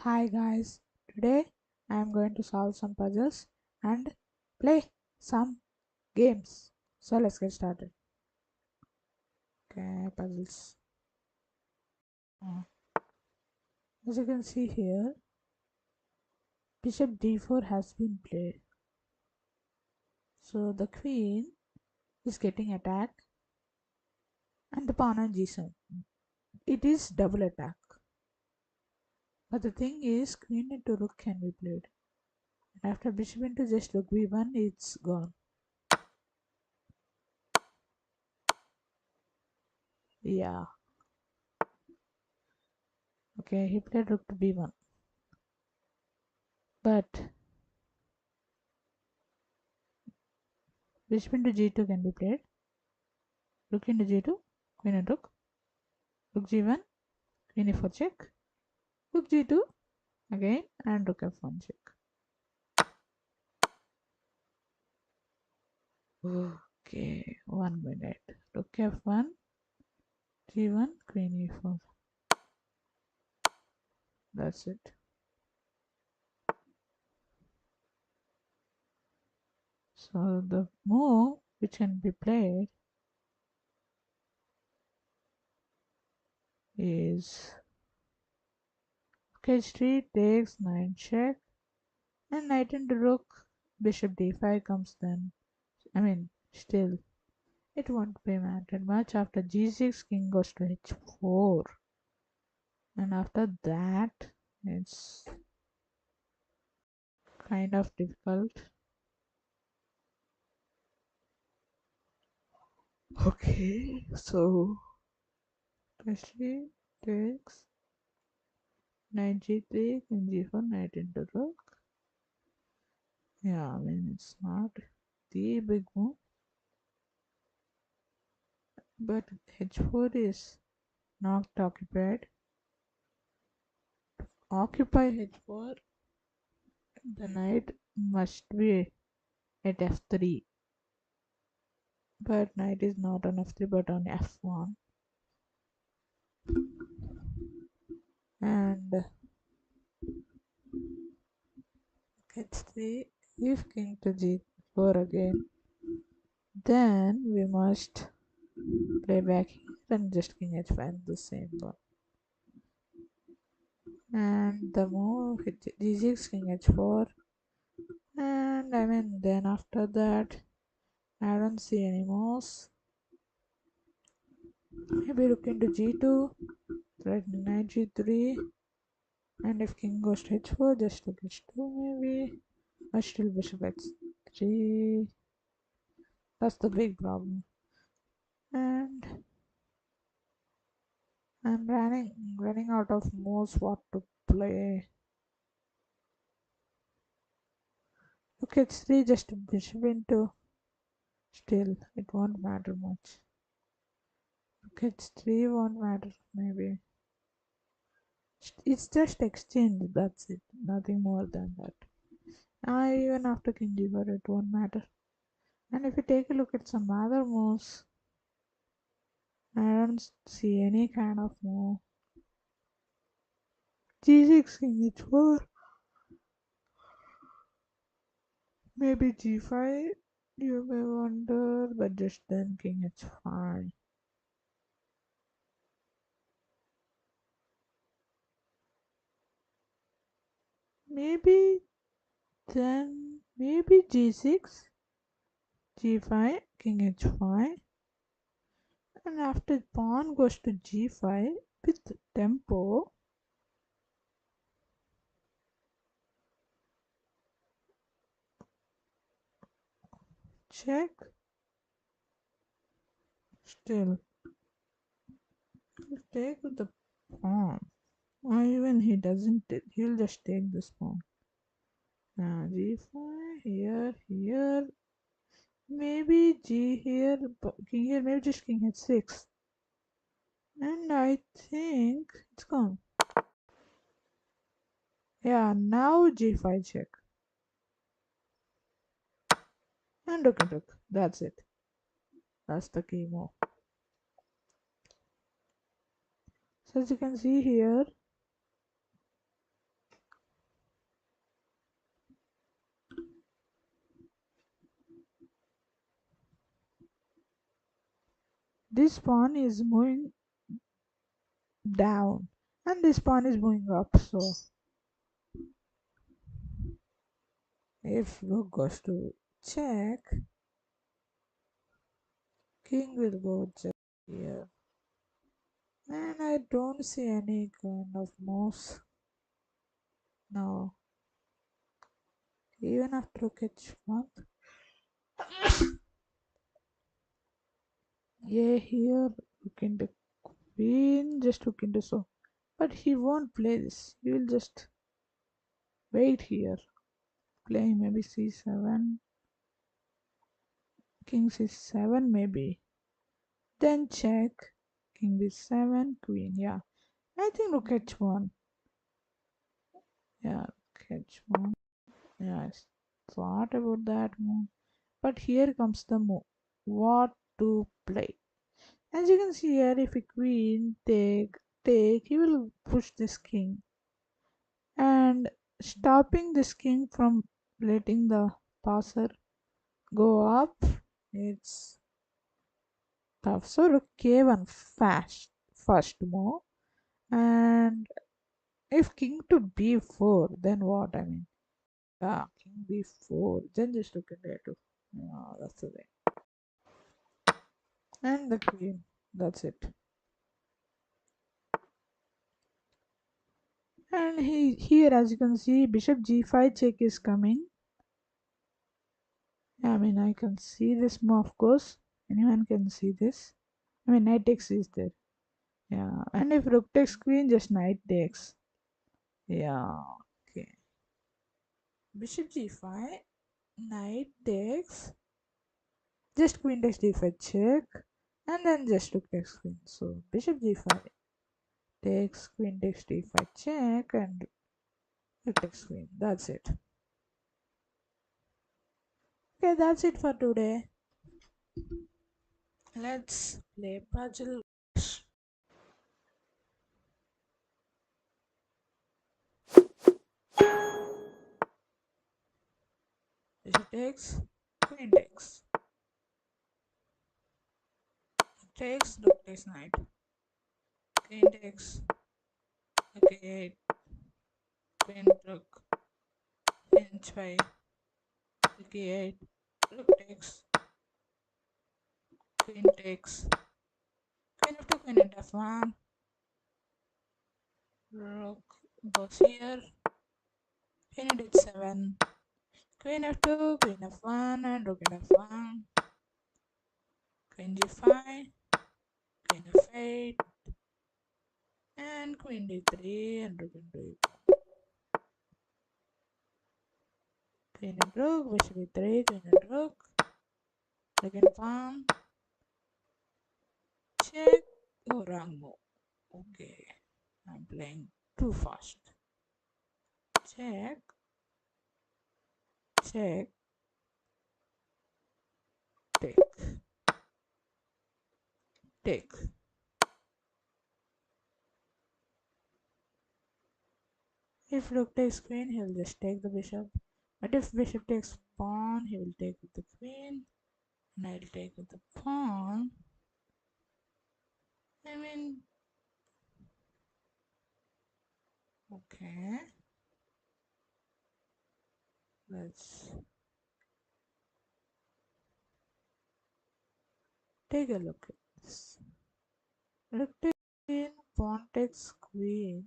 Hi guys, today I am going to solve some puzzles and play some games. So let's get started. Okay, puzzles. Uh, As you can see here, bishop d4 has been played. So the queen is getting attacked and the pawn on g7. It is double attack. But the thing is, queen into rook can be played. And after bishop into just rook b1, it's gone. Yeah. Okay, he played rook to b1. But bishop into g2 can be played. Rook into g2, queen and rook g1, queen e4 check, rook g2 again, and rook f1 check. Okay, 1 minute. Rook f1, g1, queen e4. That's it. So the move which can be played is rook h3 takes knight check, and knight into rook, bishop d5 comes then. Still, it won't be mattered much. After g6, king goes to h4. And after that, it's kind of difficult. Okay, so Ashley takes knight g3, king g4, knight into rook. Yeah, it's not the big move, but h4 is not occupied. Occupy h4, the knight must be at f3, but knight is not on f3 but on f1. And h3, if king to g4 again, then we must play back here and just king h5 the same one. And the move g6, king h4, and then after that I don't see any moves. Maybe rook into g2, threatening knight g3, and if king goes to h4, just rook h2 maybe, or still bishop h3. That's the big problem. And I'm running out of moves what to play. Rook h3, just bishop into, still it won't matter much. Rook h3 won't matter maybe. It's just exchange, that's it, nothing more than that. Even after king g4 it won't matter. And if you take a look at some other moves, I don't see any kind of move. g6, king h4, maybe g5, you may wonder, but just then king h5. Maybe maybe g6, g5, king h5, and after pawn goes to g5 with tempo, check, still take with the pawn. Or even he doesn't, he'll just take this pawn. Now g5 here, maybe g here, king here, maybe just king h6, and I think it's gone. Yeah, now g5 check, and rook. That's it. That's the key move. So as you can see here, This pawn is moving down and this pawn is moving up. So if rook goes to check, king will go just here. And I don't see any kind of moves now. Even after rook h1. Yeah, here look into queen, just look into so. But he won't play this. He will just wait here. Playing maybe c7, king c7 maybe. Then check, king b7, queen. Yeah, I think rook h1. Yeah, rook h1. Yeah, I thought about that move. But here comes the move. What to play? As you can see here, if a queen take, he will push this king and stopping this king from letting the passer go up. It's tough. So rook k1 fast first move, and if king to b4, then what? I mean, yeah, king b4, then just look at that too. Yeah, that's the thing. And the queen. That's it. And here, as you can see, bishop g5 check is coming. I mean, I can see this move, of course. Anyone can see this. I mean, knight takes is there. Yeah, and if rook takes queen, just knight takes. Yeah, okay. Bishop g5, knight takes, just queen takes d5 check, and then just rook takes queen. So bishop g5 takes, queen takes d5 check, and rook takes queen. That's it. Okay, that's it for today. Let's play puzzle. Bishop takes, queen takes, rook takes knight, queen takes, okay, queen rook, queen h5, rook e8, rook takes, queen takes, queen f2, queen at f1, rook goes here, queen at h7, queen f2, queen f1, and rook at f1, queen g5, queen f8, and queen d3, and rook into e4. Queen and rook, bishop e3, queen and rook, rook and pawn, check, oh wrong move. Okay, I'm playing too fast. Check, check, take, take. If rook takes queen, he'll just take the bishop. But if bishop takes pawn, he will take with the queen, and I'll take with the pawn. I mean, okay. Let's take a look at this. Rook takes queen, pawn takes queen.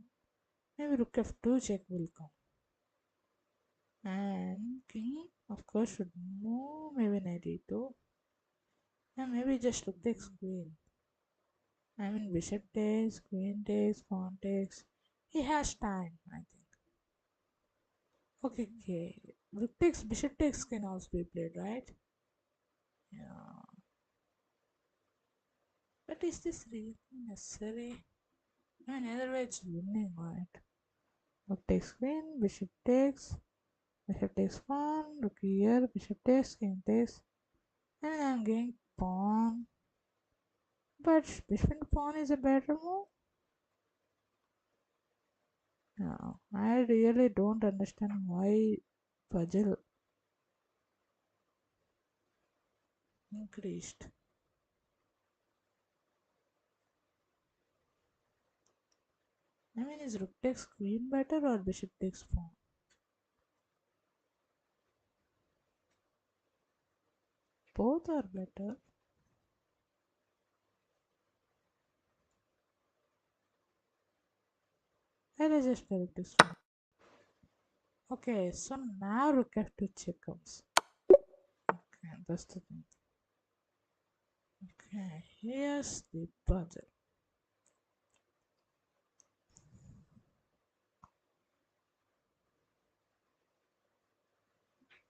Maybe rook f2 check will come. And king, of course, should move. Maybe knight e2. And maybe just rook takes queen. I mean, bishop takes, queen takes, pawn takes. He has time, I think. Okay, okay. Rook takes, bishop takes can also be played, right? Yeah. But is this really necessary? I mean, either way, it's winning, right? Rook takes queen, bishop takes pawn, rook here, bishop takes, king takes, and I'm getting pawn. But bishop and pawn is a better move. No, I really don't understand why puzzle increased. I mean, is rook takes queen better or bishop takes pawn? Both are better. I'll just tell this one. Okay, so now rook f2 check comes. Okay, that's the thing. Okay, here's the puzzle.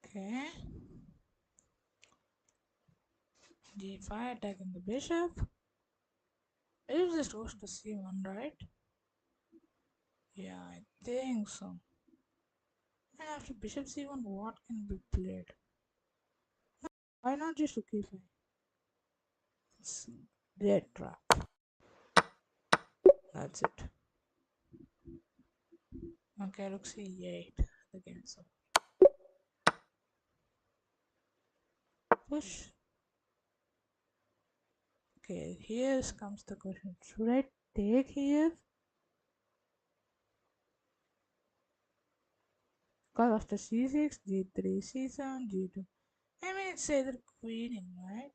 Okay. g5 attacking the bishop. It just goes to c1, right? Yeah, I think so. And after bishop c1, what can be played? Why not just rook e5? It's dead trap. That's it. Okay, rook c8. The game is over. Push. Okay, here comes the question. Should I take here? Because after c6, g3, c7, g2. I mean, it's either queening, right?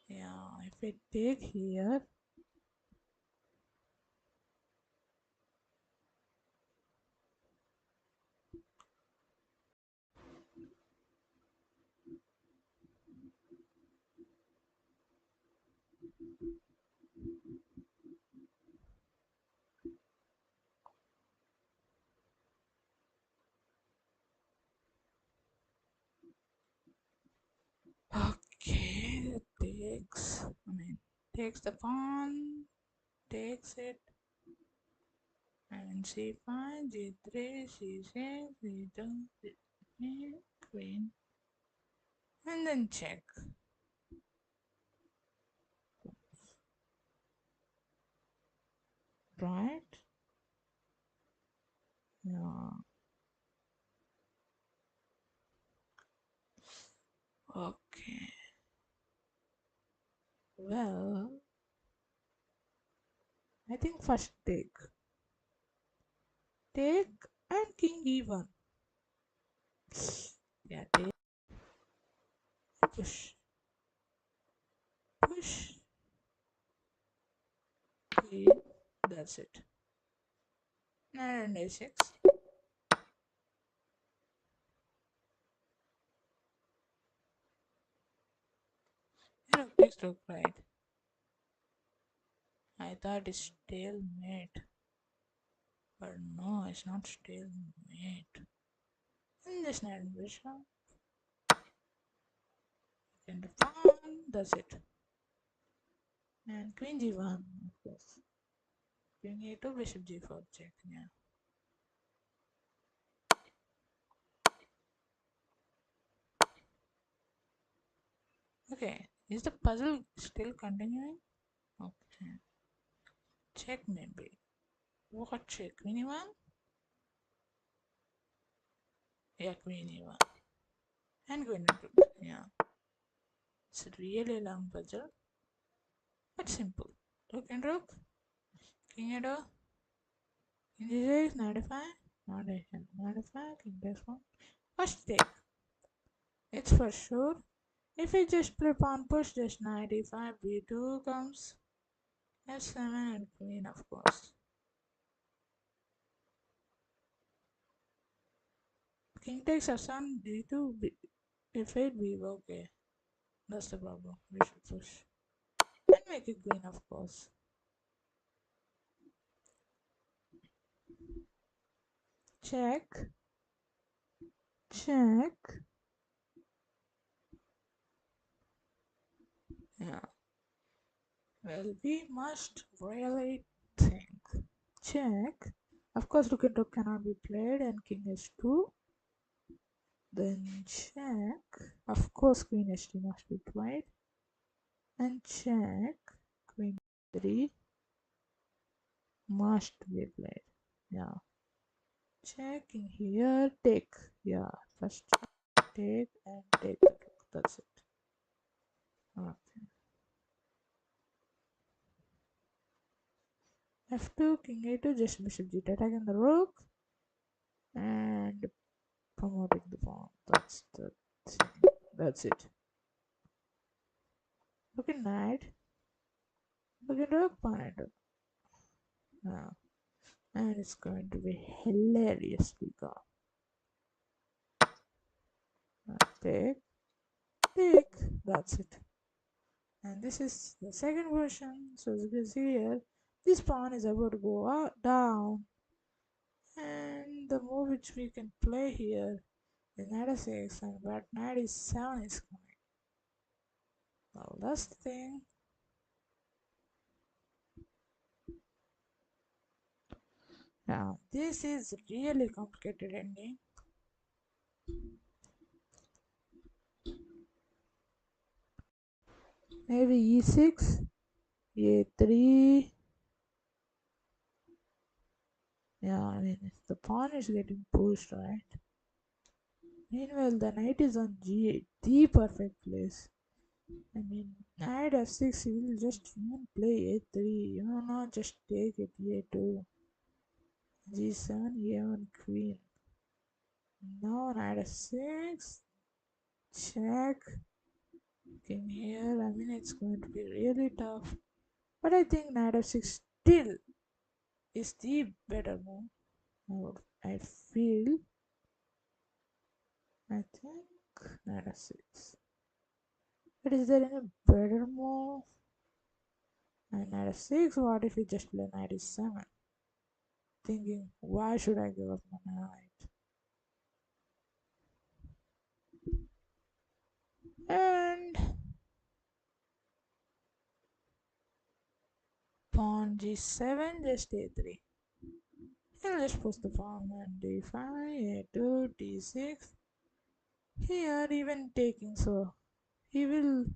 Yeah, if I take here, okay, it takes the pawn, takes it, and c5, g3, c6, g2, g3, queen, and then check. Right? Yeah. Okay. Well, I think first take. Take and king e1. Yeah, take, push, push, queen. That's it. And a6. Next rook, right? I thought it's stalemate. But no, it's not stalemate. And this knight bishop. And the pawn. That's it. And queen g1, of course. Queen a2, bishop g4 check. Yeah. Okay. Is the puzzle still continuing? Okay. Check maybe. What check? Queen e1? Yeah, queen e1. And queen e2. Yeah. It's a really long puzzle. But simple. Rook and rook. King a2. King g6, 95. Not a 95. King takes one. First take. It's for sure. If I just play pawn push, just 95 b2 comes. f7 and queen, of course. King takes f7 d2 f8 b. Okay, that's the problem. We should push and make it queen, of course. Check, check. Yeah. Well, we must really think. Check. Of course, rook and rook cannot be played, and king h2. Then check. Of course, queen h3 must be played. And check. Queen 3 must be played. Yeah. Checking here. Take. Yeah. First take and take the rook. That's it. Okay. f2, king a2, just bishop g2, attacking the rook and promoting the pawn. That's the thing. That's it. Looking knight, looking rook, pawn a2. Now, and it's going to be hilariously gone. Take, take. That's it. And this is the second version. So as you can see here, this pawn is about to go out, down, and the move which we can play here is knight f6, and but knight e7 is coming. Now that's the thing. Now this is really complicated ending. Maybe e6, a3. Yeah, I mean the pawn is getting pushed, right? Meanwhile, the knight is on g8, the perfect place. I mean, knight f6, you will just even play a3. You will not just take it a2, g7, a1, queen. Now knight f6, check, king here. I mean, it's going to be really tough. But I think knight f6 still is the better move. I feel. I think knight f6. But is there any better move? And knight f6, what if we just play knight e7? Thinking, why should I give up my knight? And pawn g7, just a3. And let's push the pawn and d5, a2, d6. Here, even taking, so he will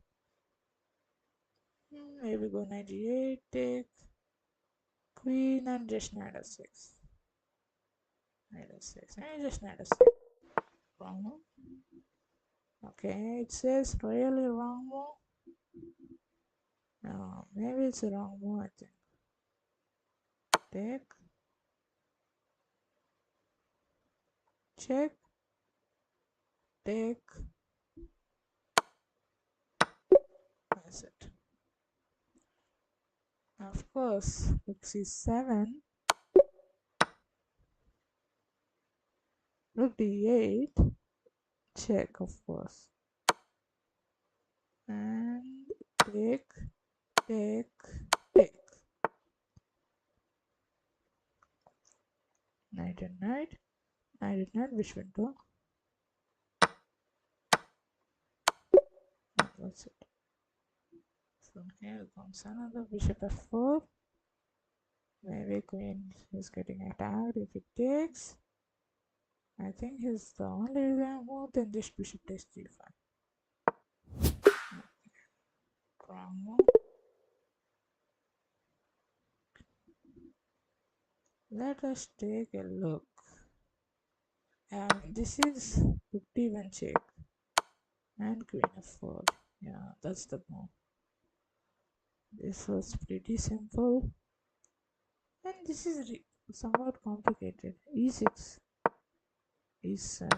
maybe go knight g8, take queen, and just knight f6. Knight f6, and just knight f6. Wrong move. Okay, it says really wrong move. No, maybe it's a wrong move, I think. Take, check, take. That's it. Of course, rook c7, rook d8, check, of course, and take, take, take. Knight and knight, knight and knight, bishop and two. That's it. So here comes another bishop f4. Maybe queen is getting attacked if it takes. I think he's the only move, then this bishop takes g5. Wrong move. Let us take a look. And this is rook d1 check and queen f4. Yeah, that's the move. This was pretty simple, and this is somewhat complicated. e6, e7.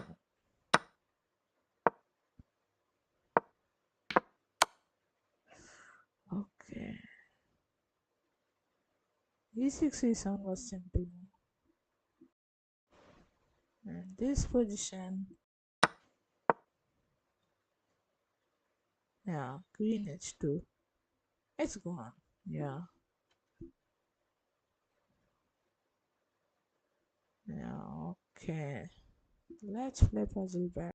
Okay, e6, e7 was simple, and this position, yeah, queen h2, it's gone. Yeah, yeah. Okay, let's play puzzle back.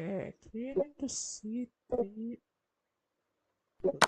Okay, queen into c3. Okay.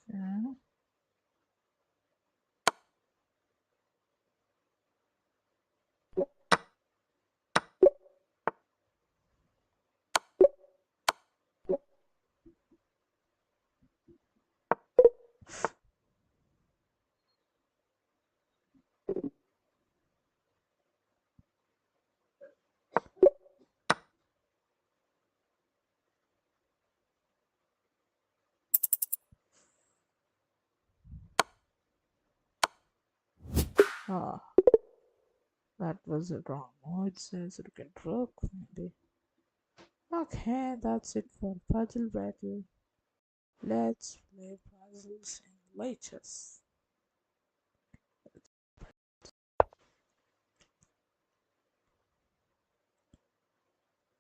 Okay. Oh, that was a wrong. Oh, it says rook and rook, maybe. Okay, that's it for puzzle battle. Let's play puzzles in light.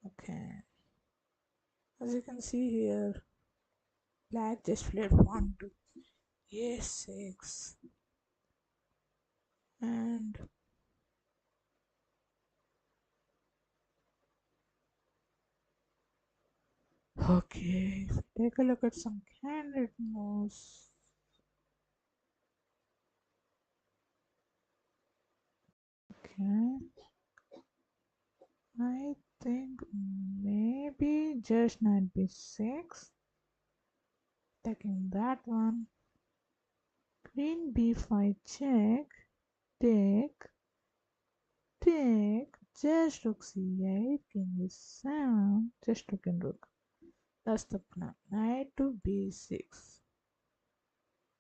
Okay, as you can see here, black just played 1 to a6, and okay, if we take a look at some candid moves. Okay, I think maybe just knight b6, taking that one, queen b5 check, take, take, just rook c8, king e7, just rook and rook. That's the plan. Knight to b6.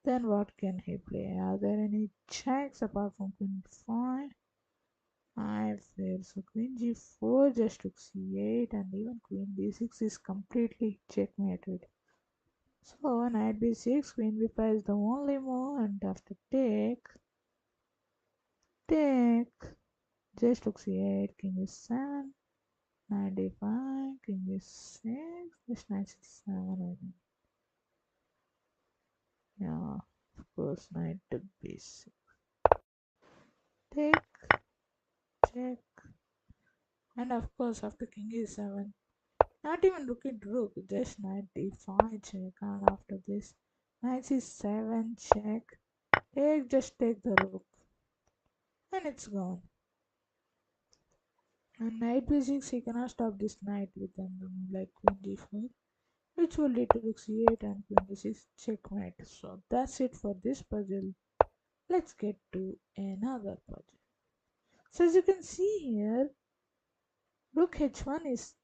Then what can he play? Are there any checks apart from queen b5? I fail. So queen g4, just took c8, and even queen b6 is completely checkmated. So knight b6, queen b5 is the only move, and after take, take, just took c8, king is7, knight d5, king is6, just knight c7, I think. Yeah, of course, knight to b6. Take, check, and of course after king e7, not even rook at rook, just knight d5 check, and after this knight c7 check, take, just take the rook, and it's gone. And knight b6, he cannot stop this knight with another move like queen d4, which will lead to rook c8 and queen d6 checkmate. So that's it for this puzzle. Let's get to another puzzle. So as you can see here, rook h1 is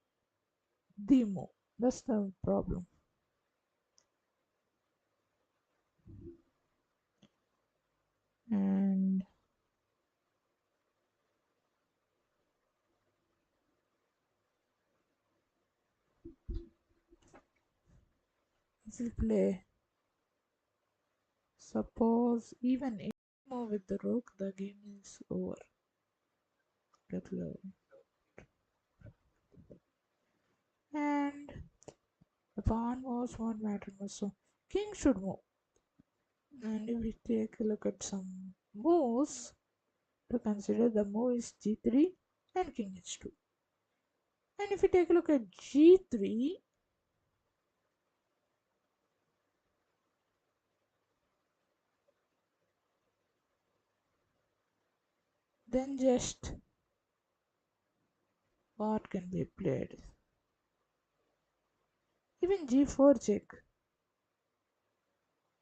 the move. That's the problem. And if we play, suppose even if we move with the rook, the game is over. Get low. And the pawn moves won't matter much, so king should move. And if we take a look at some moves to consider, the move is g3 and king h2. And if you take a look at g3, then just what can be played? Even g4 check.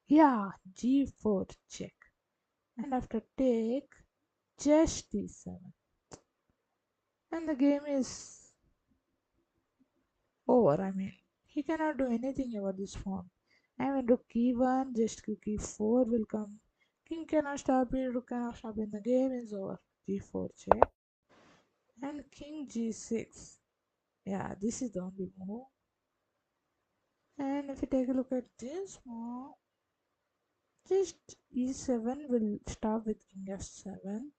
Yeah, g4 check. And after take, just d7. And the game is over. I mean, he cannot do anything about this pawn. I mean, rook e1, just rook e4 will come. King cannot stop it, rook cannot stop it. The game is over. g4 check. And king g6. Yeah, this is the only move. And if you take a look at this move, just e7 will stop with king f7.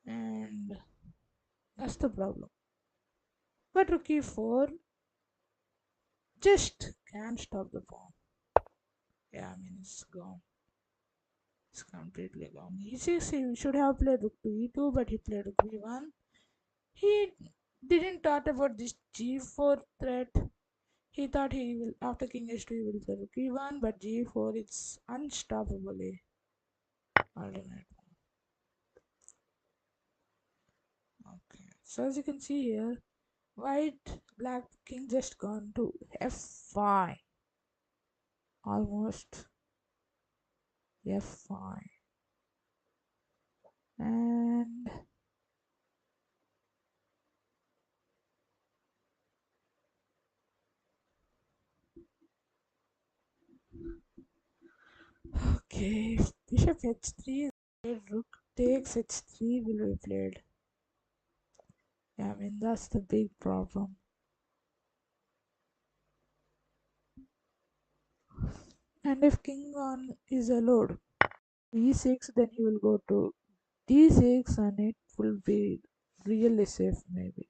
And that's the problem. But rook e4 just can't stop the pawn. Yeah, I mean, it's gone. It's completely gone. E6, he should have played rook to e2, but he played rook e1. He didn't thought about this g4 threat. He thought he will, after king h2, he will play rook e1, but g4, it's unstoppably alternate. Okay, so as you can see here, white, black, king just gone to f5. Almost f5. And okay, bishop h3 is played, rook takes h3 will be played. Yeah, I mean, that's the big problem. And if king on is allowed e6, then he will go to d6 and it will be really safe maybe.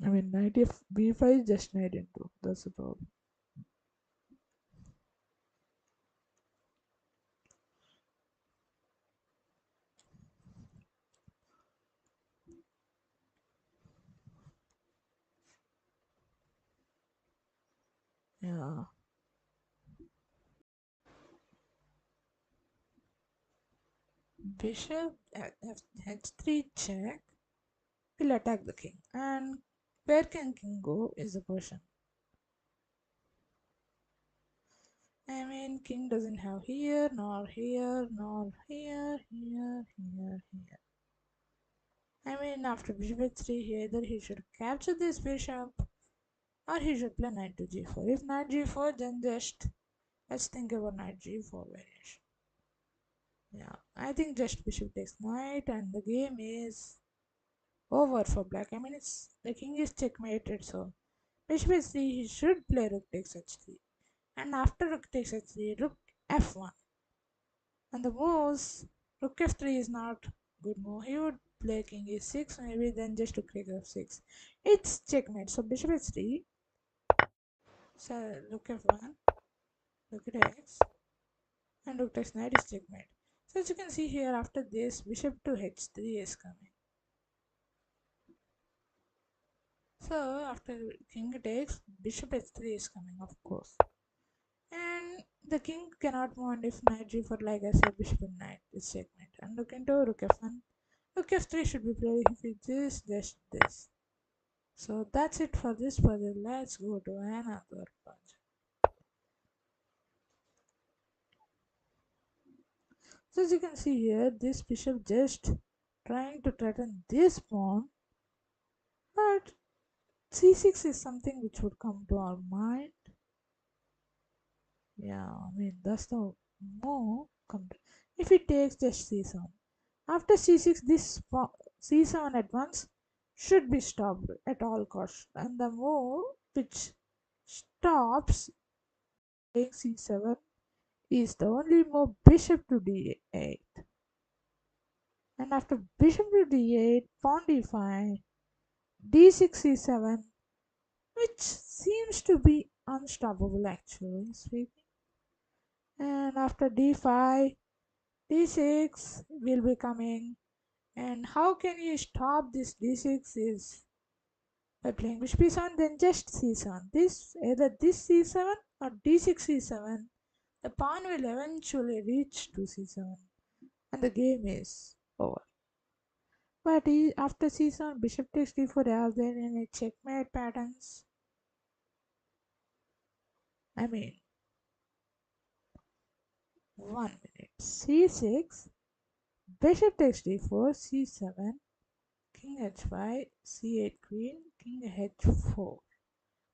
I mean, knight if b5 is just knight into. That's the problem. Yeah. Bishop h3 check will attack the king. And where can king go is the question. I mean, king doesn't have here, nor here, nor here, here. I mean, after bishop h3, either he should capture this bishop or he should play knight to g4. If knight g4, then just let's think about knight g4 variation. Yeah, I think just bishop takes knight and the game is over for black. I mean, it's the king is checkmated, so bishop h3, he should play rook takes h3. And after rook takes h3, rook f1. And the moves, rook f3 is not good move. He would play king e6, maybe then just rook takes f6. It's checkmate. So bishop h3, so rook f1, rook takes, and rook takes knight is checkmate. So as you can see here, after this, bishop to h3 is coming. So after king takes, bishop h3 is coming, of course. And the king cannot move, and if knight g4, like I said, bishop and knight is checkmate. And look into rook f1. Rook f3 should be played if it's this, just this. So that's it for this puzzle. Let's go to another puzzle. So as you can see here, this bishop just trying to threaten this pawn, but c6 is something which would come to our mind. Yeah, I mean that's the move. If it takes just c7, after c6, this c7 at once should be stopped at all costs, and the move which stops playing c7 is the only move bishop to d8. And after bishop to d8, pawn d5, d6 c7, which seems to be unstoppable actually speaking. And after d5, d6 will be coming. And how can you stop this d6 is by playing bishop e7, then just c7. This either this c7 or d6 c7. The pawn will eventually reach to c7 and the game is over. But after c7, bishop takes d4, are there any checkmate patterns? I mean, 1 minute. c6, bishop takes d4, c7, king h5, c8 queen, king h4.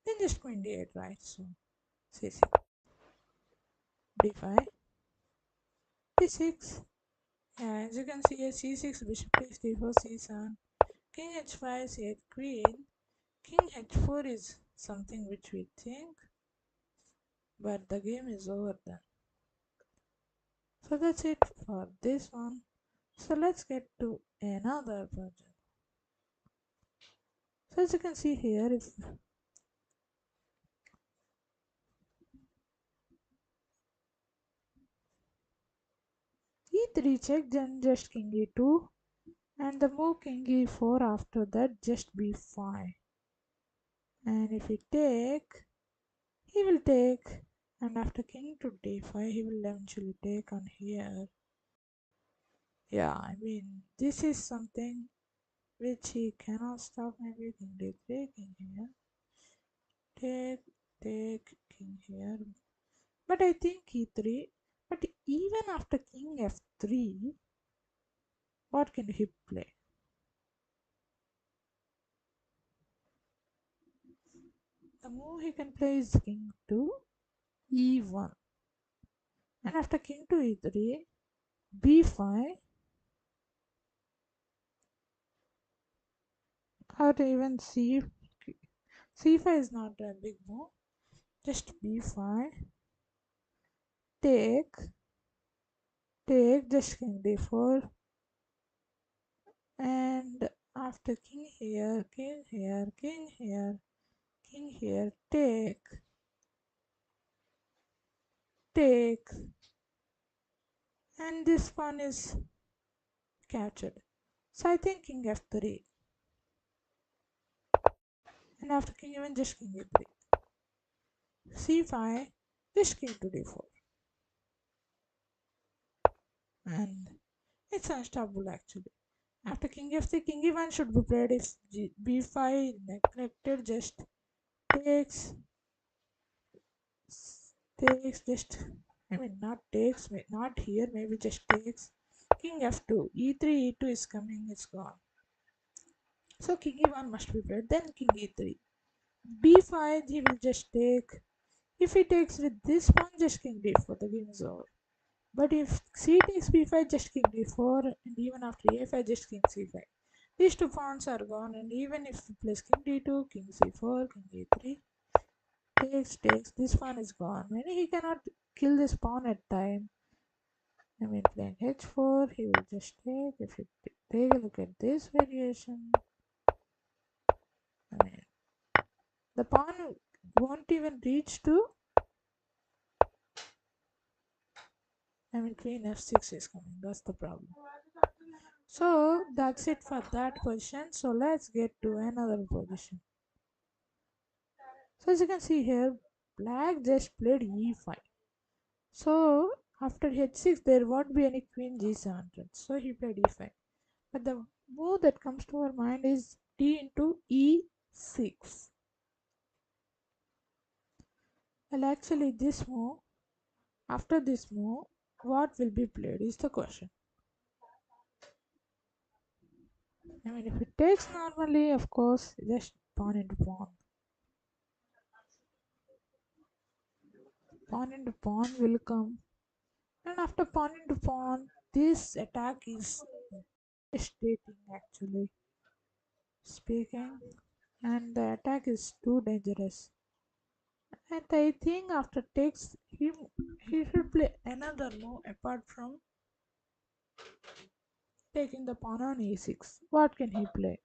Then just queen d8, right? So c6, d5, d6. Yeah, as you can see, c6, bishop takes d4, c7, king h5, c8 queen, king h4 is something which we think, but the game is over then. So that's it for this one. So let's get to another project. So as you can see here, if e3 check, then just king e2, and the move king e4 after that just b5. And if he take, he will take, and after king to d5, he will eventually take on here. Yeah, I mean, this is something which he cannot stop. Maybe king d3, king here, take, king here. But I think e3. But even after king f3, what can he play? The move he can play is king to e1. And after king to e3, b5, or even c5 is not a big move. Just b5, take, just king d4, and after king here, king here, king here, king here, take, and this pawn is captured. So I think king f3, and after king even just king e3, c5, just king to d4, and it's unstoppable actually. After king f3, king e1 should be played if b5 neglected, just takes, just, I mean not takes, not here, maybe just takes, king f2, e3, e2 is coming, it's gone. So king e1 must be played, then king e3, b5 he will just take. If he takes with this pawn, just king d4, the game is over. But if c takes b5, just king d4, and even after a5, just king c5. These two pawns are gone, and even if he plays king d2, king c4, king e3, takes, this pawn is gone. Maybe he cannot kill this pawn at time. I mean, playing h4, he will just take. If you take a look at this variation, I mean, the pawn won't even reach to, I mean, queen f6 is coming. That's the problem. So that's it for that position. So let's get to another position. So as you can see here, black just played e5. So after h6, there won't be any queen g7 threat. So he played e5. But the move that comes to our mind is d into e6. Well, actually, this move, after this move, what will be played is the question. I mean, if it takes normally, of course, just pawn into pawn. Pawn into pawn will come. And after pawn into pawn, this attack is devastating actually speaking. And the attack is too dangerous. And I think after takes, he should play another move apart from taking the pawn on e6. What can he play?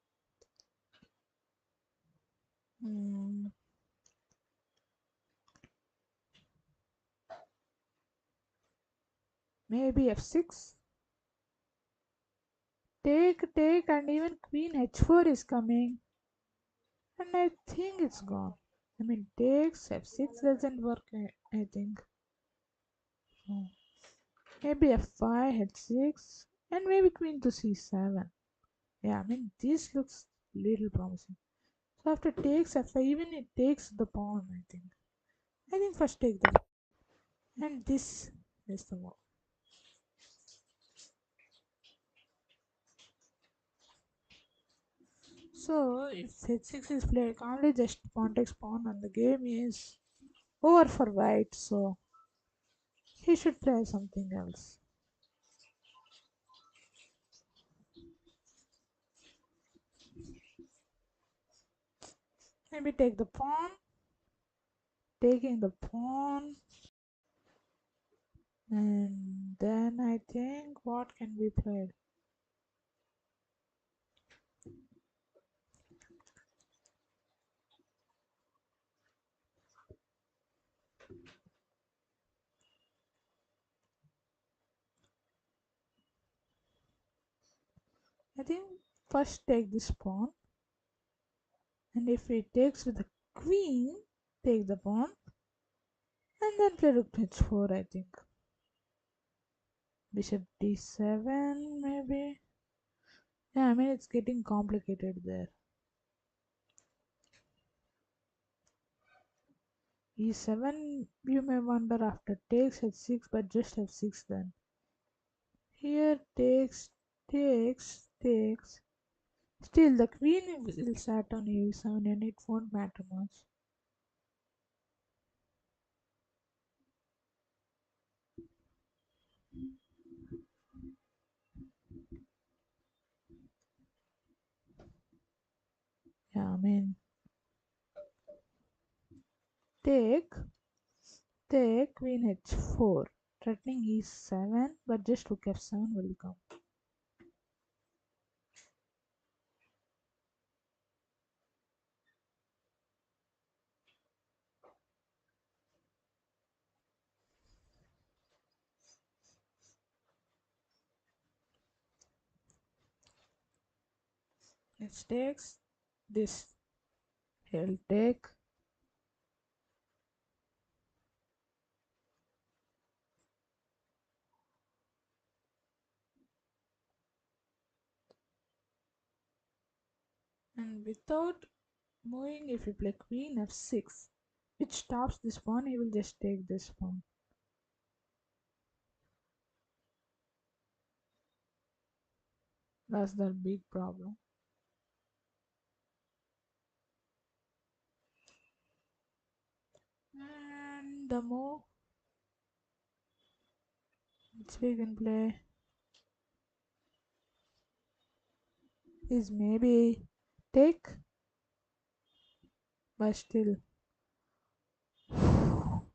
Hmm. Maybe f6. Take, and even queen h4 is coming. And I think it's gone. I mean, takes f6 doesn't work, I think. So maybe f5, h6, and maybe queen to c7. Yeah, I mean, this looks little promising. So after takes f5, even it takes the pawn, I think. I think first take the and this is the move. So if h6 is played, calmly just pawn takes pawn and the game is over for white. So he should play something else. Maybe take the pawn, taking the pawn, and then I think what can be played? I think first take this pawn, and if he takes with the queen, take the pawn, and then play rook h4. I think bishop d7 maybe. Yeah, I mean it's getting complicated there. e7, you may wonder after takes h6, but just f6 then. Here takes. Still, the queen will sat on e7 and it won't matter much. Yeah, I mean, take, take queen h4, threatening e7, but just rook f7 will come. It takes this. He'll take. And without moving, if you play queen f6, which stops this pawn, he will just take this pawn. That's the big problem. And the move which we can play is maybe take, but still,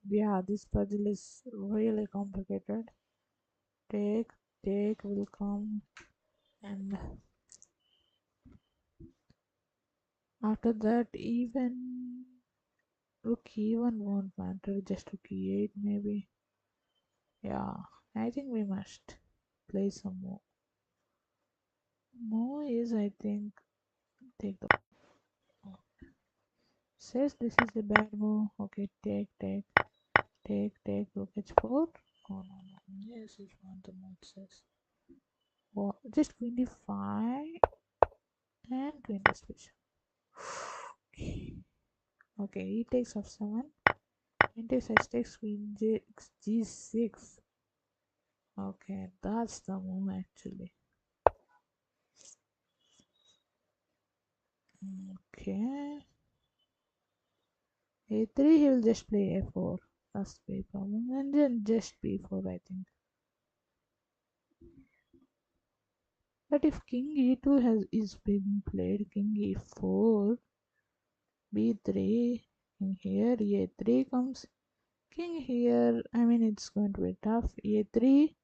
yeah, this puzzle is really complicated. Take will come, and after that, even rook e1 won't matter, just rook e8 maybe. Yeah, I think we must play some more. More is, I think, take the. Oh, says this is a bad move. Okay, take, rook h4. Oh no, no, yes, it's what the move says. Oh, just 25 and 20 special. Okay, he takes f7. Queen takes h takes queen g6. Okay, that's the move actually. Okay. a3 he will just play a4. That's the big problem. And then just b4 I think. But if king e2 is being played, king e4, b3, king here, a3 comes, king here, I mean it's going to be tough. a3,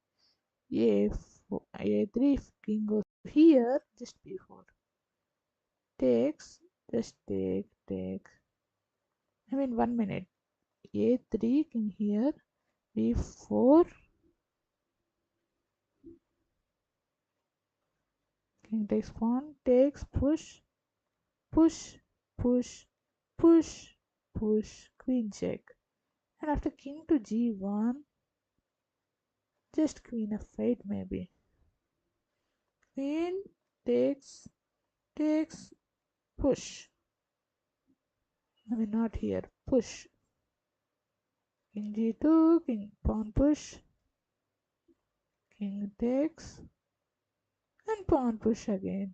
a4, a3, if king goes here, just b4. Takes, just take. I mean 1 minute. a3, king here, b4, King takes pawn, takes, push, push, push, push, push, queen check. And after king to g1, just queen f8 maybe. Queen takes, takes, push. I mean not here, push. King g2, king pawn push, king takes, and pawn push again.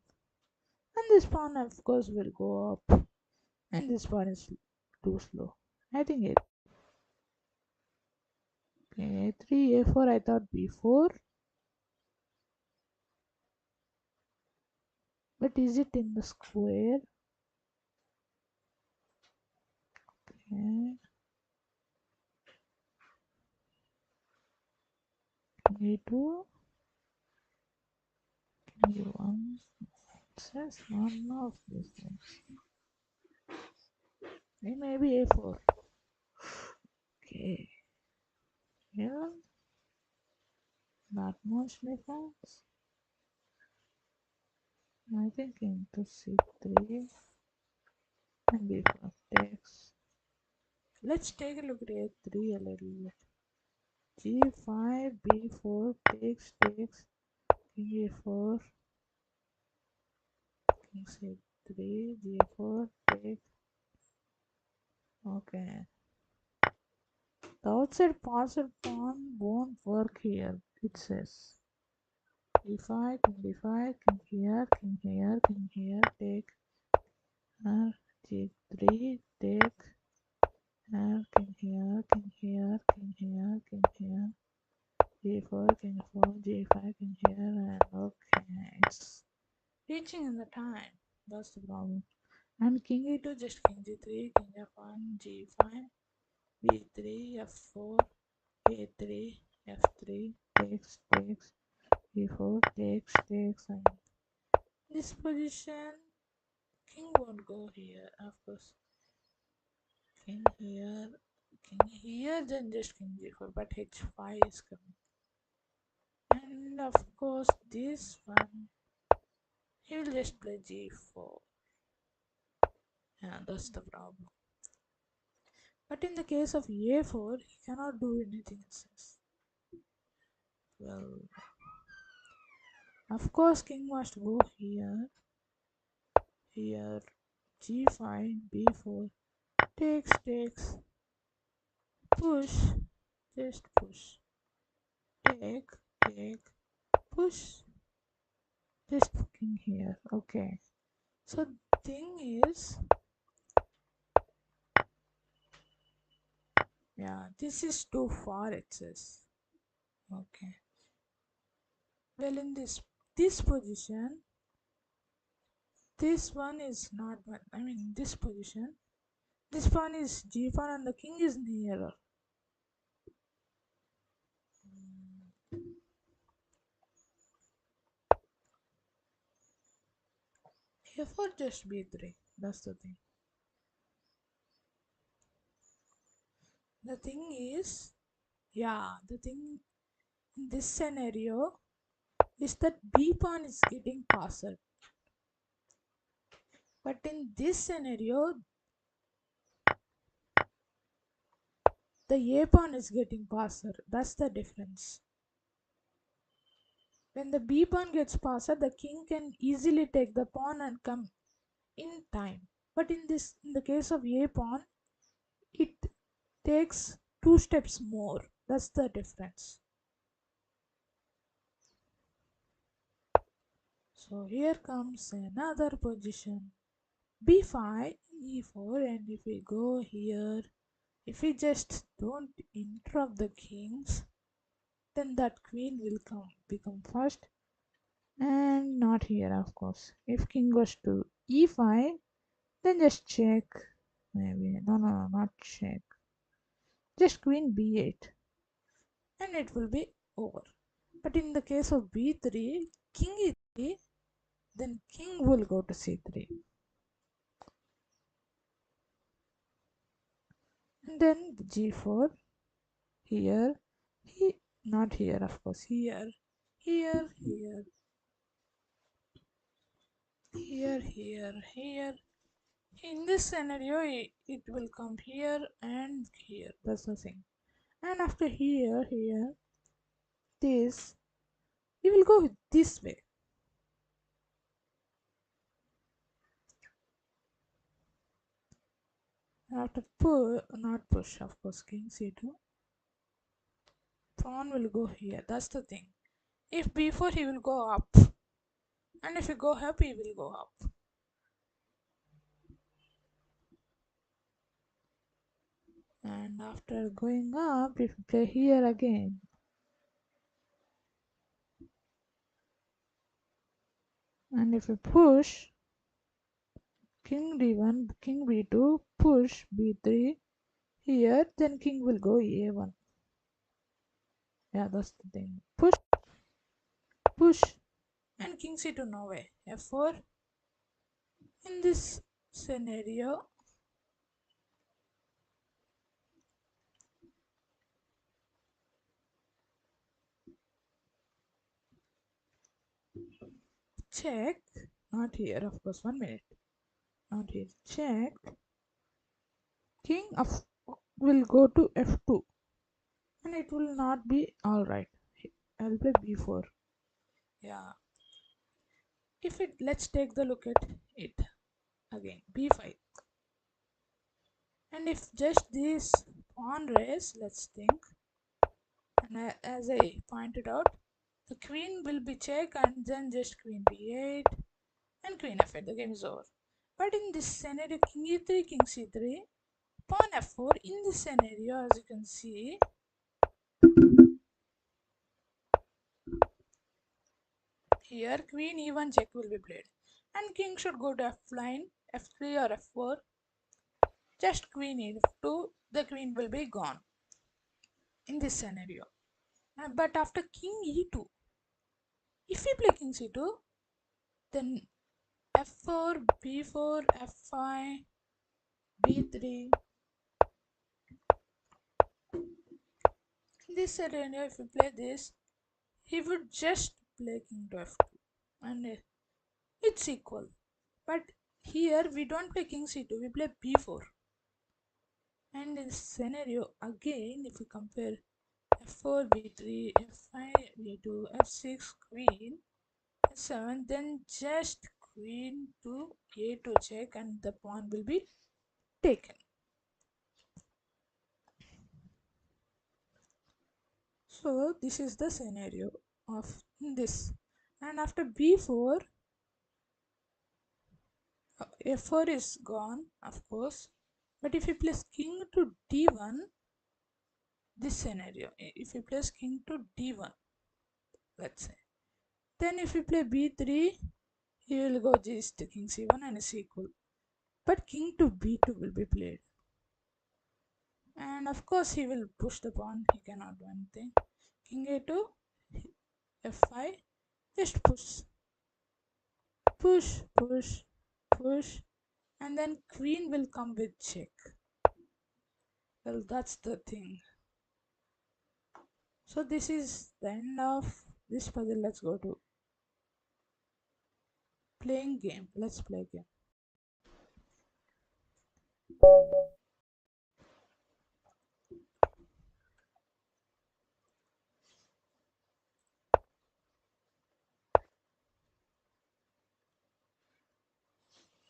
And this pawn of course will go up. And this pawn is too slow. I think it. Okay, a3, a4, I thought b4. But is it in the square? Okay. A2, a1. It says none of these things. Maybe a4. Okay. Yeah, not much difference. I think into c3 and b4 takes. Let's take a look at a3 a little bit. g5, b4 takes, king a4, king c3, g4 takes. Okay. The outside passed pawn won't work here, it says. d5, king d5, king here, king here, king here, take, g3, take, king here, king here, king here, king here, g4, king 4, g5, king here, and okay, it's reaching in the time. That's the problem. And king e2, just king g3, king f1, g5, b3, f4, a3, f3, takes, e4, takes, and this position, king won't go here, of course. King here, then just king g4, but h5 is coming. And of course, this one, he will just play g4. Yeah, that's the problem. But in the case of a4, he cannot do anything, it says. Well, of course, king must go here, g5, b4, takes, push, just push, take, push, just king here. Okay. So thing is, yeah, this is too far, it says. Okay. Well, in this position, this one is not. I mean, this position. This pawn is g pawn and the king is nearer. F4 just b3. That's the thing. The thing is, yeah, the thing in this scenario is that b pawn is getting passed. But in this scenario, the a pawn is getting passed. That's the difference. When the b pawn gets passed, the king can easily take the pawn and come in time. But in the case of a pawn, it takes 2 steps more. That's the difference. So here comes another position. b5, e4, and if we go here, if we just don't interrupt the kings, then that queen will become first, and not here, of course. If king goes to e5, then just check. Maybe no, not check. Just queen b8, and it will be over. But in the case of b3, king e3, then king will go to c3, and then g4 here, not here, of course, here, here, here, here. In this scenario, it will come here and here. That's the thing. And after here, this, we will go this way. After not push, of course, king c2. Pawn will go here. That's the thing. If b4, he will go up. And if you go up, he will go up. And after going up, if you play here again, and if you push, king d1, king b2, push b3 here, then king will go a1. Yeah, that's the thing. Push, and king c2 no way. f4. In this scenario, check. Not here, of course. 1 minute. Not here. Check. King will go to f2, and it will not be all right. I'll play b4. Yeah. If it, let's take the look at it again. b5. And if just this pawn race, let's think. And as I pointed out, the queen will be check and then just queen b8 and queen f8. The game is over. But in this scenario, king e3, king c3, pawn f4. In this scenario, as you can see, here queen e1 check will be played, and king should go to f line, f3 or f4. Just queen e2, the queen will be gone in this scenario. But after king e2, if we play king c2, then f4, b4, f5, b3. In this scenario, if we play this, he would just play king to f2, and it's equal. But here we don't play king c2, we play b4. And in this scenario, again, if we compare f4, b3, f5, b2, f6, queen, f7, then just queen to a2 check, and the pawn will be taken. So this is the scenario of this. And after b4, f4 is gone, of course. But if you place king to d1, this scenario, if you place king to d1, let's say, then if you play b3, he will go just king c1 and it's equal. But king to b2 will be played. And of course he will push the pawn, he cannot do anything. King a2, f5, just push, push, push, push, and then queen will come with check. Well, that's the thing. So this is the end of this puzzle. Let's go to playing game. Let's play game.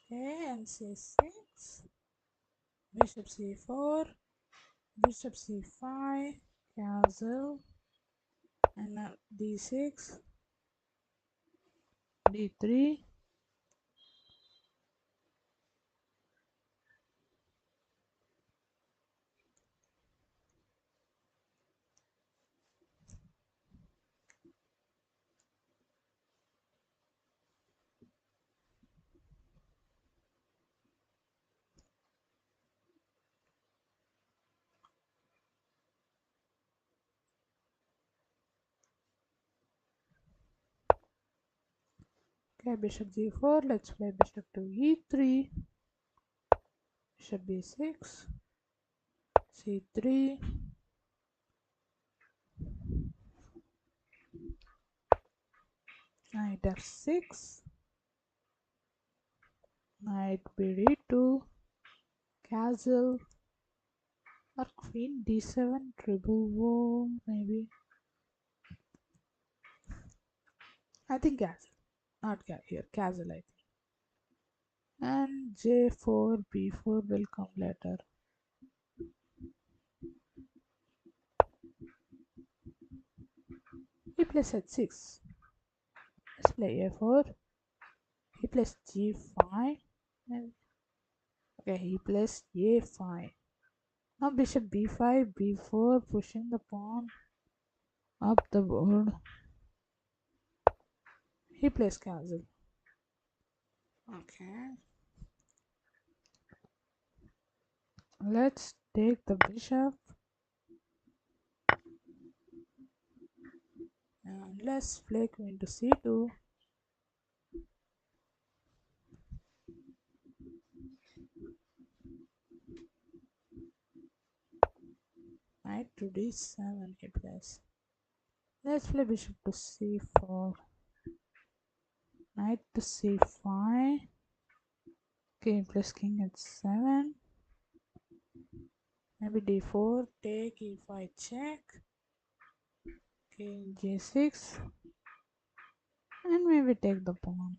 Okay, and c6, bishop c4, bishop c5, castle, and d6, d3. Okay, bishop g4. Let's play bishop to e3, bishop b6, c3, knight f6, Knight b2, castle, or queen d7, triple wall, maybe. I think castle, not here, castle, I think. And j4, b4 will come later. He plays h6. Let's play a4. He plays g5. And okay, he plays a5. Now bishop b5, b4, pushing the pawn up the board. He plays castle. Okay. Let's take the bishop. And let's play queen to c2. Knight to d7 he plays. Let's play bishop to c4. Knight to c5. Okay, plus king at 7. Maybe d4, take e5 check. King g6. And maybe take the pawn.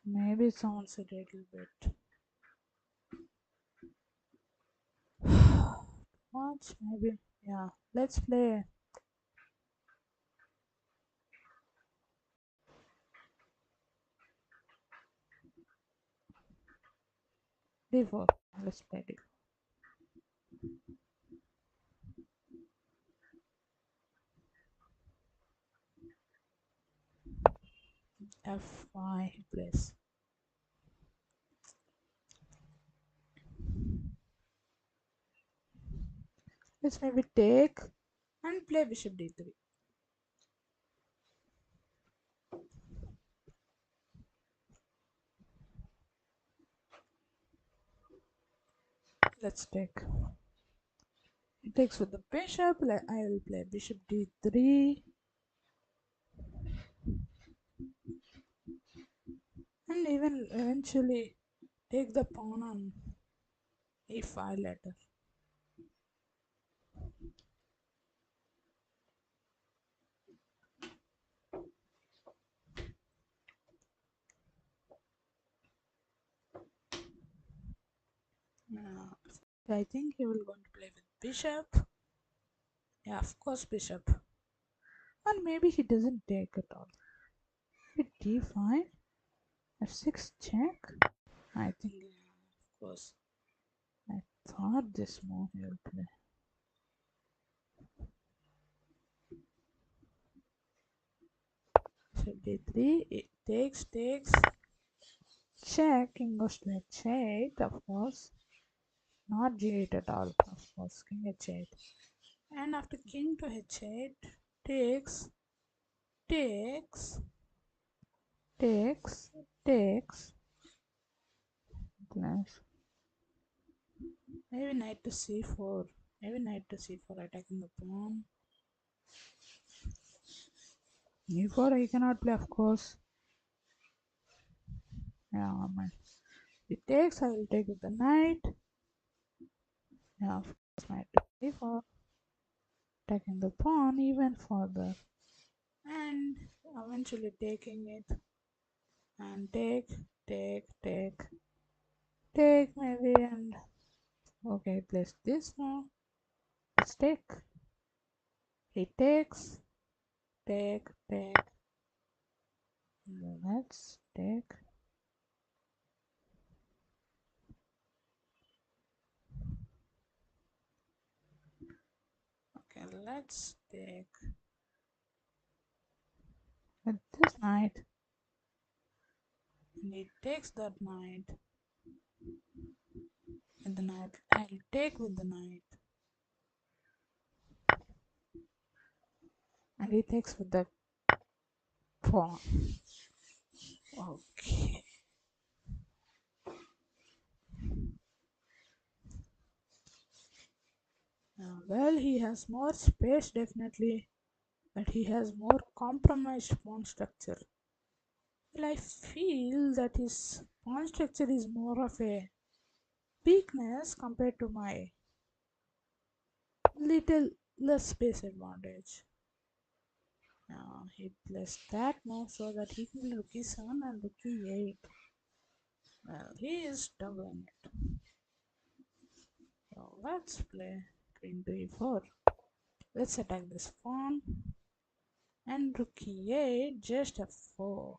Maybe it sounds a little bit much, maybe. Yeah, let's play d4. Let's play d4. f5 plays. Let's maybe take and play bishop d3. Let's take. He takes with the bishop. I will play bishop d3. And even eventually take the pawn on e5 later. I think he will going to play with bishop. Yeah, of course bishop. And maybe he doesn't take at all. With d5, f6 check. I think, yeah, of course. I thought this move he will play. So d3, it takes, check, king goes to h8, of course. Not g8 at all, of course, king h8. And after king to h8, takes, takes, takes, takes, plus, maybe knight to c4, maybe knight to c4 attacking the pawn. e4 I cannot play, of course. Yeah, man. If it takes, I will take with the knight. Yeah, of course, knight to e4, attacking the pawn even further, and eventually taking it, and take, maybe, and okay, place this one. Let's take. He takes, take. Let's take. Okay, let's take with this knight. And he takes that knight. And the knight, I'll take with the knight. And he takes with the pawn. Okay. Well, he has more space definitely, but he has more compromised pawn structure. Well, I feel that his pawn structure is more of a weakness compared to my little less space advantage. Now he plays that move so that he can play rook e7 and rook e8. Well, he is doubling it. So let's play queen to e4. Let's attack this pawn and rook e8 just f4.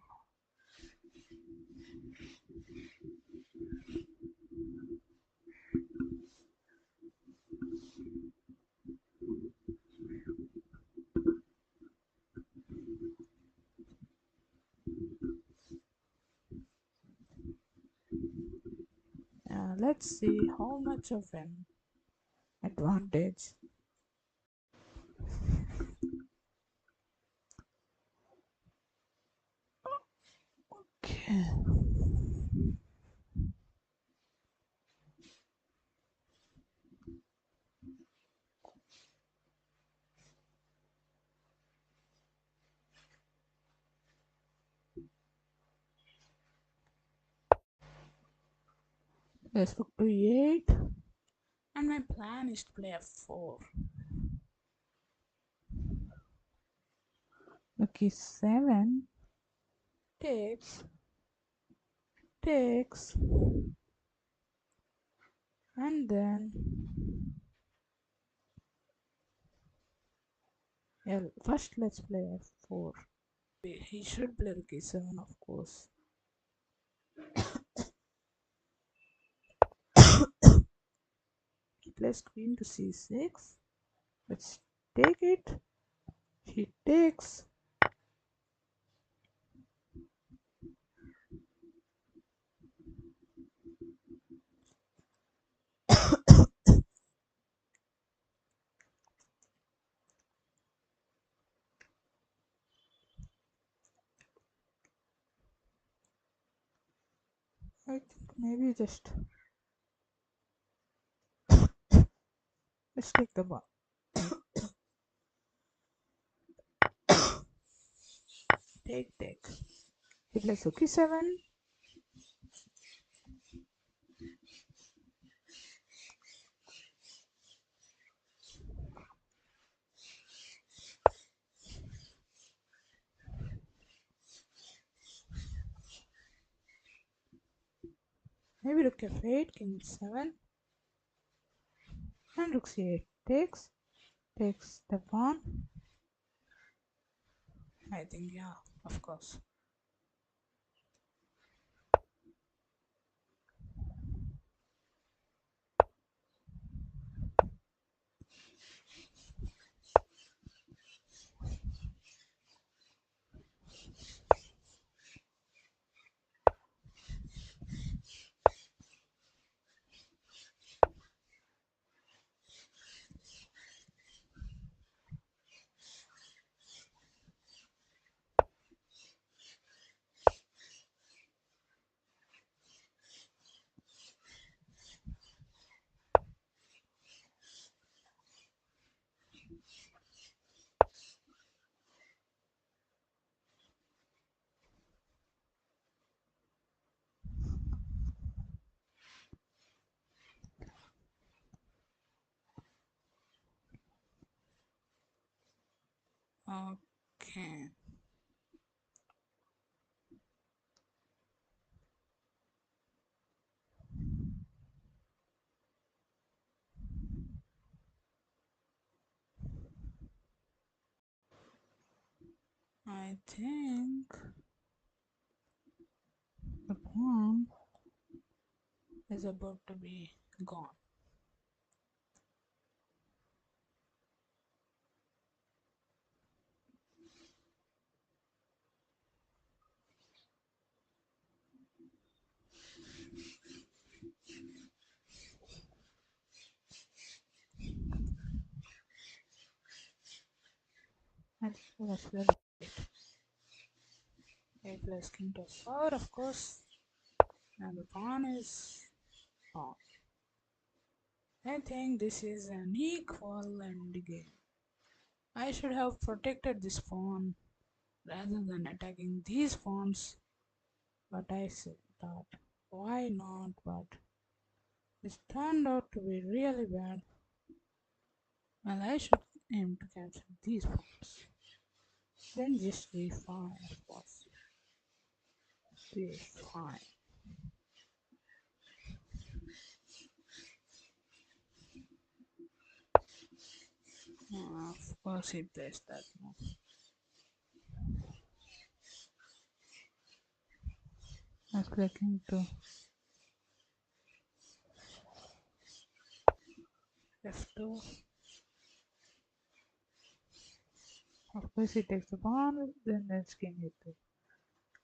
Let's see how much of an advantage. Okay. Let's rook to e8. And my plan is to play f4. Rook e7 takes, takes, and then yeah, first let's play f4. He should play rook e7, of course. He plays queen to c6. Let's take it. He takes. I think maybe just let's take the ball. Take. He plays rook e7. Maybe rook f8, king 7, and rook c8 takes the pawn. I think, yeah, of course. Okay. I think the pawn is about to be gone. Let's play a plus king to 4, of course, and the pawn is on. I think this is an equal endgame. I should have protected this pawn rather than attacking these pawns But I said that why not? But this turned out to be really bad. Well, I should aim to capture these pawns. Then just refine, of course. Refine. Of course, he plays that now. I was clicking to F2. Of course, he takes the pawn, then let's king e2.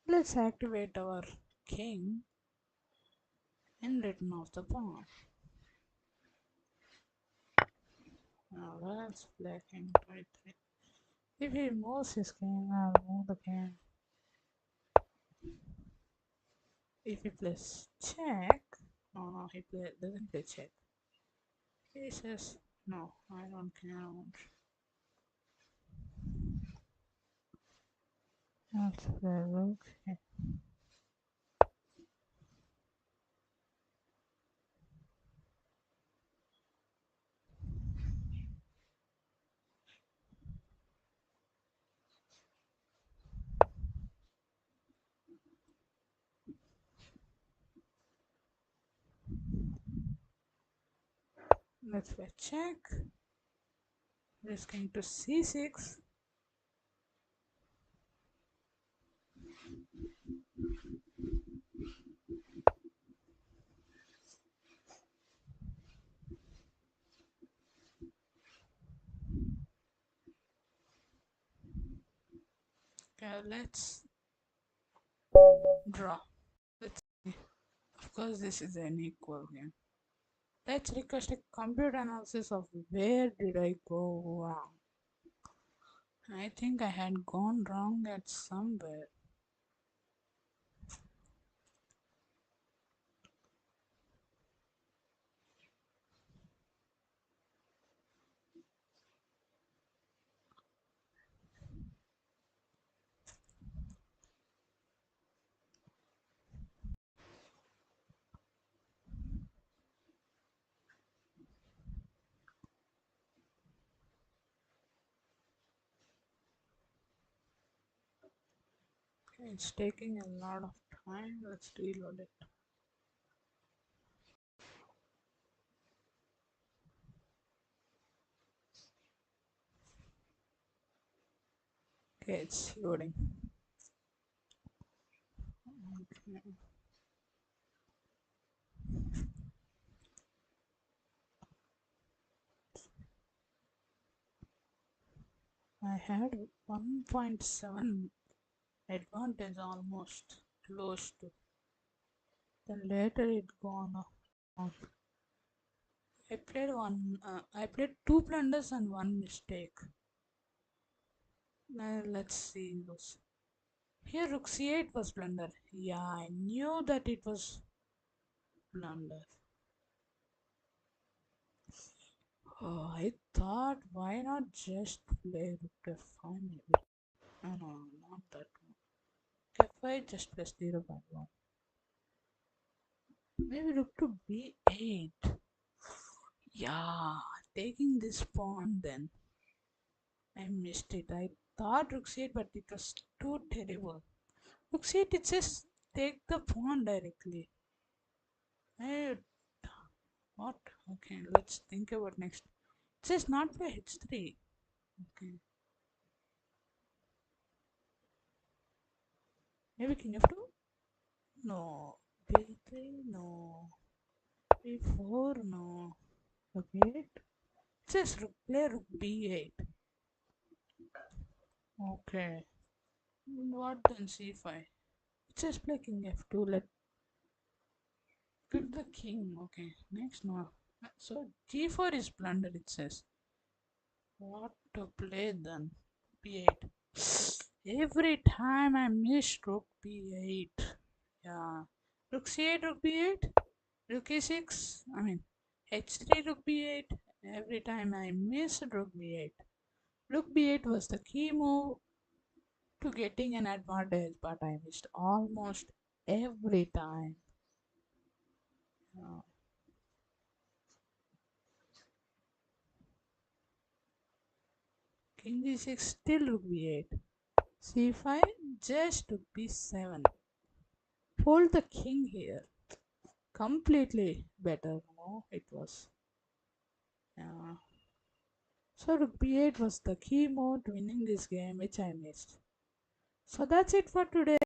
Let's activate our king and return off the pawn. Now let's play king to e3. If he moves his king, I'll move the king. If he plays check, no, doesn't play check. He says, no, I don't count. Let's play rook. Let's play check. This king to c6. Okay, let's draw. Let's see. Of course, this is an equal game. Let's request a computer analysis of where did I go wrong. I think I had gone wrong at somewhere. Okay, it's taking a lot of time. Let's reload it. Okay, it's loading. Okay. I had 1.7 advantage almost close to. Then later it gone off. I played two blunders and one mistake. Now let's see those. Here rook c8 was blunder. Yeah, I knew that it was blunder. Oh, I thought why not just play rook f5 maybe. No, not that one. F5 just plus 0.1. Maybe rook to b8. Yeah, taking this pawn then. I missed it. I thought rook c8 but it was too terrible. Rook c8 it says take the pawn directly. I what? Okay, let's think about next. It says not play h3. Okay. Maybe king f2? No. b3? No. b4? No. Rook 8? It says rook play rook b8. Okay. What then c5? It says play king f2. Let pick the king. Okay. Next no. So g4 is blunder it says. What to play then? b8. Every time I miss rook b8. Yeah. Rook c8, rook b8, rook e6. I mean, h3, rook b8. Every time I miss rook b8. Rook b8 was the key move to getting an advantage, but I missed almost every time. Uh, King g6, still rook b8. c5, just rook b7. Fold the king here. Completely better, it was. Uh, so rook b8 was the key move to winning this game, which I missed. So that's it for today.